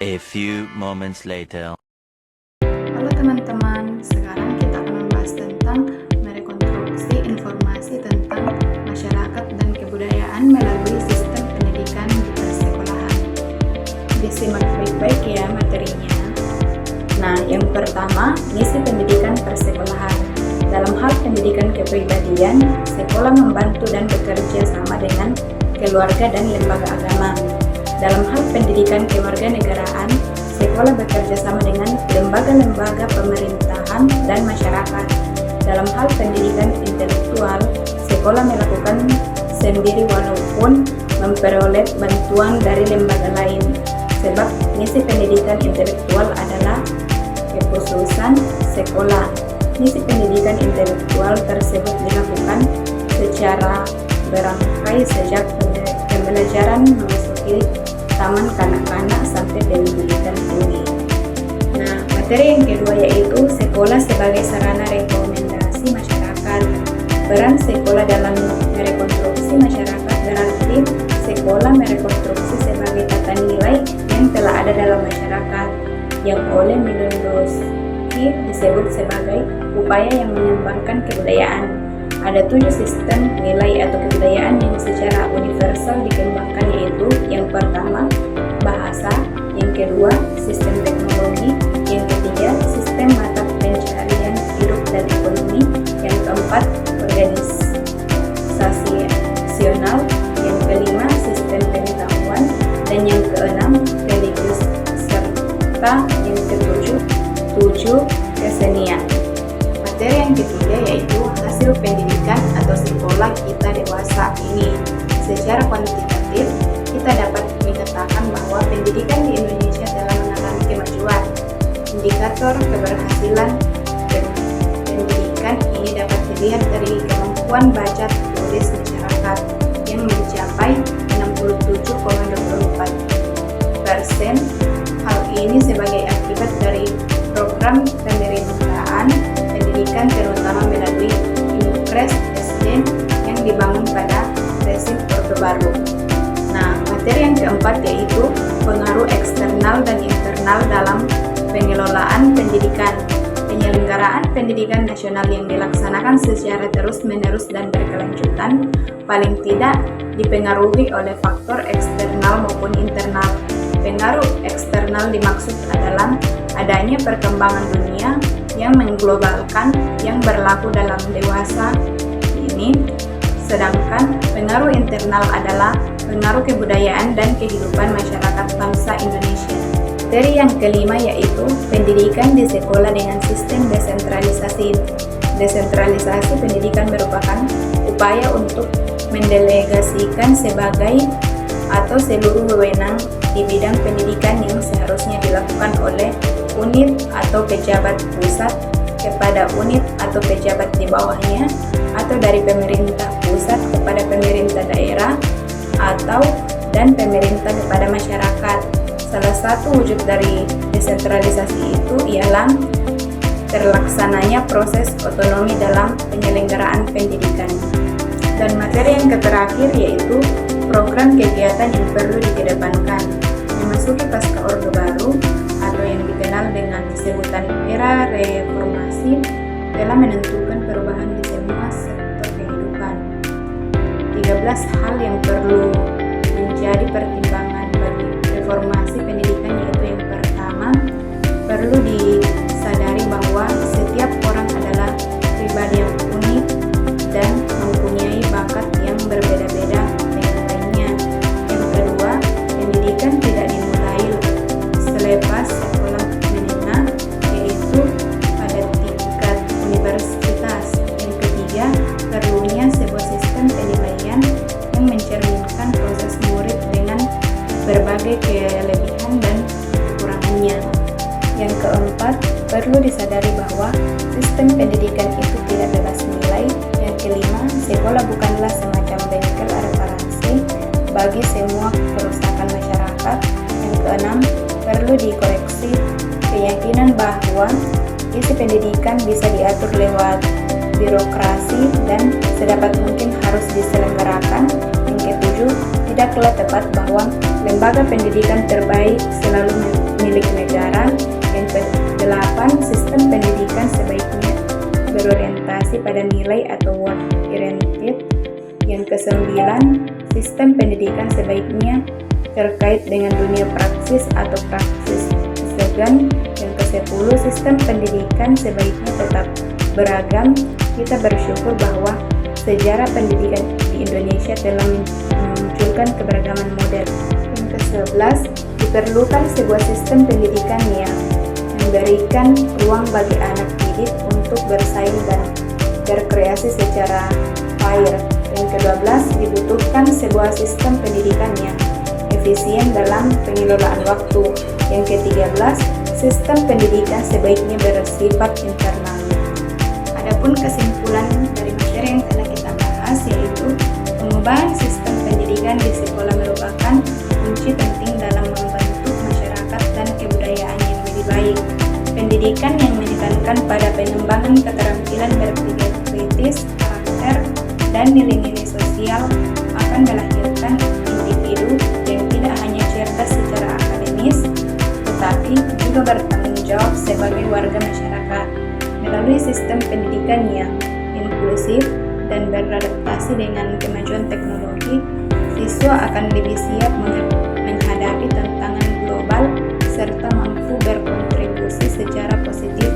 A few moments later. Halo teman-teman, sekarang kita akan membahas tentang merekonstruksi informasi tentang masyarakat dan kebudayaan melalui sistem pendidikan di persekolahan. Disimak baik-baik ya materinya. Nah, yang pertama, misi pendidikan persekolahan. Dalam hal pendidikan kepribadian, sekolah membantu dan bekerja sama dengan keluarga dan lembaga agama. Dalam hal pendidikan kewarganegaraan, sekolah bekerja sama dengan lembaga-lembaga pemerintahan dan masyarakat. Dalam hal pendidikan intelektual, sekolah melakukan sendiri walaupun memperoleh bantuan dari lembaga lain. Sebab misi pendidikan intelektual adalah kekhususan sekolah. Misi pendidikan intelektual tersebut dilakukan secara berangkai sejak pembelajaran memasuki taman kanak-kanak sampai pendidikan tinggi. Nah, materi yang kedua yaitu sekolah sebagai sarana rekomendasi masyarakat. Peran sekolah dalam merekonstruksi masyarakat berarti sekolah merekonstruksi sebagai tata nilai yang telah ada dalam masyarakat yang oleh Milosevich disebut sebagai upaya yang mengembangkan kebudayaan. Ada 7 sistem nilai atau kebudayaan yang secara universal dikembangkan, yaitu yang pertama, bahasa, yang kedua, sistem teknologi, yang ketiga, sistem mata pencaharian hidup dan ekonomi, yang keempat, organisasisional, yang kelima, sistem pengetahuan, dan yang keenam, religius, serta yang ketujuh, kesenian. Materi yang ketiga yaitu hasil pendidikan atau sekolah kita dewasa ini. Secara kuantitatif, kita dapat menyatakan bahwa pendidikan di Indonesia telah mengalami kemajuan. Indikator keberhasilan pendidikan ini dapat dilihat dari kemampuan baca tulis masyarakat yang mencapai 67,24%. Hal ini sebagai akibat dari program pemerintahan pendidikan terutama melalui Impres SD yang dibangun pada rezim Orde Baru. Nah, materi yang keempat yaitu pengaruh eksternal dan internal dalam pengelolaan pendidikan. Penyelenggaraan pendidikan nasional yang dilaksanakan secara terus-menerus dan berkelanjutan paling tidak dipengaruhi oleh faktor eksternal maupun internal. Pengaruh eksternal dimaksud adalah adanya perkembangan dunia yang mengglobalkan yang berlaku dalam dewasa ini, sedangkan pengaruh internal adalah pengaruh kebudayaan dan kehidupan masyarakat bangsa Indonesia. Materi yang kelima yaitu pendidikan di sekolah dengan sistem desentralisasi. Desentralisasi pendidikan merupakan upaya untuk mendelegasikan sebagai atau seluruh wewenang di bidang pendidikan yang seharusnya dilakukan oleh unit atau pejabat pusat kepada unit atau pejabat di bawahnya, atau dari pemerintah pusat kepada pemerintah daerah, atau dan pemerintah kepada masyarakat. Salah satu wujud dari desentralisasi itu ialah terlaksananya proses otonomi dalam penyelenggaraan pendidikan. Dan materi yang terakhir yaitu program kegiatan yang perlu dikedepankan. Memasuki pasca Orde Baru atau yang dikenal dengan sebutan era reformasi telah menentukan perubahan di semua sektor kehidupan. 13 hal yang perlu menjadi pertimbangan bagi reformasi pendidikan yaitu yang pertama, perlu disadari bahwa setiap orang adalah pribadi yang unik dan mempunyai bakat yang berbeda-beda dengan lainnya. Yang kedua, pendidikan tidak dimulai selepas sekolah menengah, yaitu pada tingkat universitas. Yang ketiga, perlunya sebuah sistem penilaian yang mencerminkan proses murid dengan berbagai kelebihan dan kekurangannya. Yang keempat, perlu disadari bahwa sistem pendidikan itu tidak bebas nilai. Yang kelima, sekolah bukanlah semacam bengkel reparasi bagi semua kerusakan masyarakat. Yang keenam, perlu dikoreksi keyakinan bahwa isi pendidikan bisa diatur lewat birokrasi dan sedapat mungkin harus diselenggarakan. Yang ketujuh, tidaklah tepat bahwa lembaga pendidikan terbaik selalu milik negara. Yang ke-8, sistem pendidikan sebaiknya berorientasi pada nilai atau worth-oriented. Yang ke-9, sistem pendidikan sebaiknya terkait dengan dunia praksis atau praksis segan. Yang ke-10, sistem pendidikan sebaiknya tetap beragam. Kita bersyukur bahwa sejarah pendidikan di Indonesia telah memunculkan keberagaman model. Yang ke-11, diperlukan sebuah sistem pendidikan yang memberikan ruang bagi anak didik untuk bersaing dan berkreasi secara fair. Yang ke-12, dibutuhkan sebuah sistem pendidikan yang efisien dalam pengelolaan waktu. Yang ke-13, sistem pendidikan sebaiknya bersifat internal. Adapun kesimpulan dari materi yang telah kita bahas yaitu pengubahan sistem pendidikan di sekolah merupakan kunci penting dalam membentuk masyarakat dan kebudayaan yang lebih baik. Pendidikan yang menekankan pada pengembangan keterampilan berpikir kritis, karakter, dan nilai-nilai sosial akan melahirkan individu yang tidak hanya cerdas secara akademis, tetapi juga bertanggung jawab sebagai warga masyarakat. Melalui sistem pendidikan yang inklusif dan beradaptasi dengan kemajuan teknologi, siswa akan lebih siap menghadapi tantangan global serta mampu berkontribusi secara positif